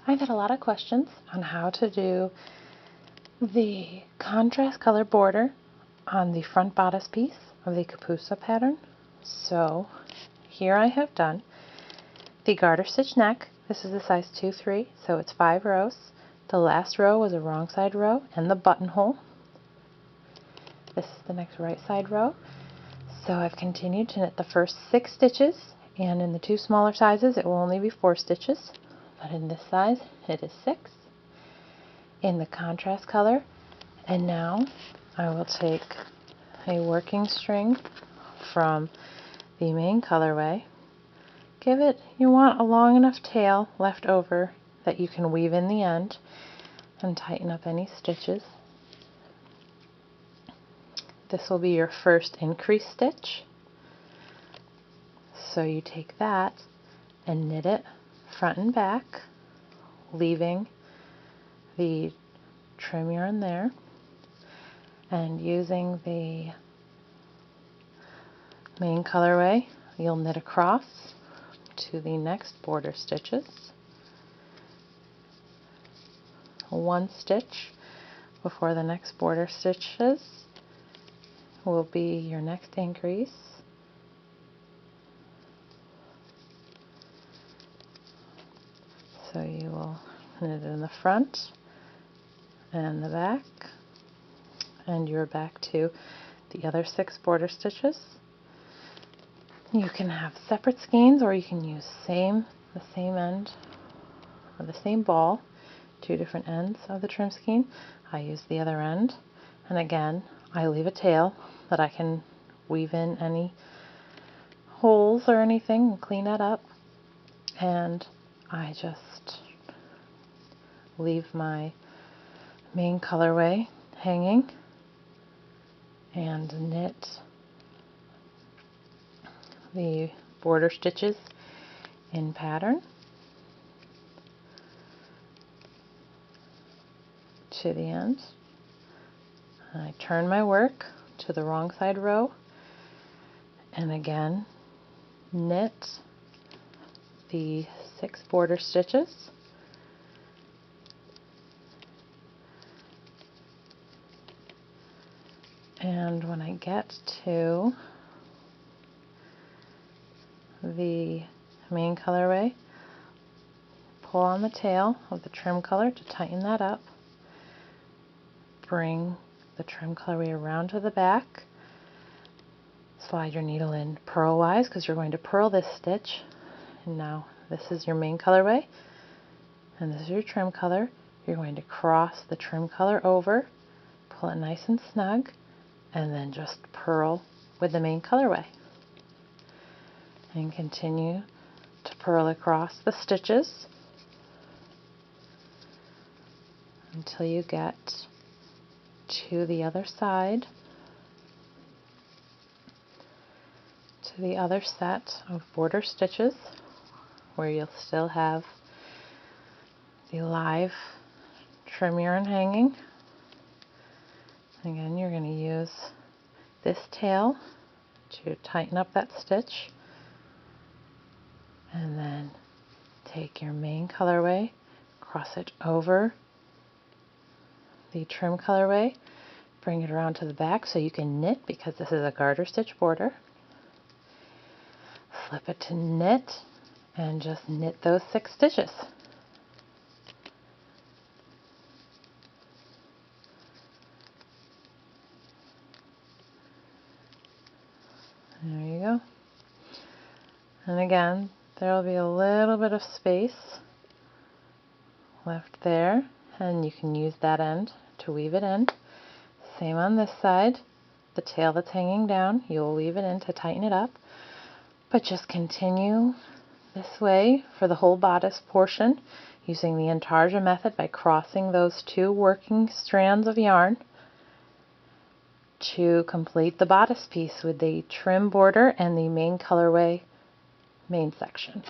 I get a lot of questions on how to do the contrast color border on the front bodice piece of the Kapuze pattern. So here I have done the garter stitch neck. This is the size 2-3, so it's 5 rows. The last row was a wrong side row and the buttonhole. This is the next right side row. So I've continued to knit the first 6 stitches, and in the 2 smaller sizes it will only be 4 stitches, but in this size it is 6 in the contrast color. And now I will take a working string from the main colorway. You want a long enough tail left over that you can weave in the end and tighten up any stitches. This will be your first increase stitch. So you take that and knit it front and back, leaving the trim yarn there, and using the main colorway, you'll knit across to the next border stitches. 1 stitch before the next border stitches will be your next increase. So you will knit in the front and the back, and you're back to the other 6 border stitches. You can have separate skeins, or you can use the same end or the same ball, 2 different ends of the trim skein. I use the other end, and again I leave a tail that I can weave in any holes or anything and clean that up, and I just leave my main colorway hanging and knit the border stitches in pattern to the end. I turn my work to the wrong side row and again knit the 6 border stitches. And when I get to the main colorway, pull on the tail of the trim color to tighten that up. Bring the trim colorway around to the back. Slide your needle in purlwise because you're going to purl this stitch. And now this is your main colorway and this is your trim color. You're going to cross the trim color over, pull it nice and snug, and then just purl with the main colorway. And continue to purl across the stitches until you get to the other side, to the other set of border stitches where you'll still have the live trim yarn hanging. Again, you're going to use this tail to tighten up that stitch, and then take your main colorway, cross it over the trim colorway, bring it around to the back so you can knit because this is a garter stitch border. Flip it to knit and just knit those 6 stitches. There you go. And again, there will be a little bit of space left there, and you can use that end to weave it in. Same on this side. The tail that's hanging down, you'll weave it in to tighten it up. But just continue this way for the whole bodice portion using the Intarsia method by crossing those 2 working strands of yarn to complete the bodice piece with the trim border and the main colorway main section.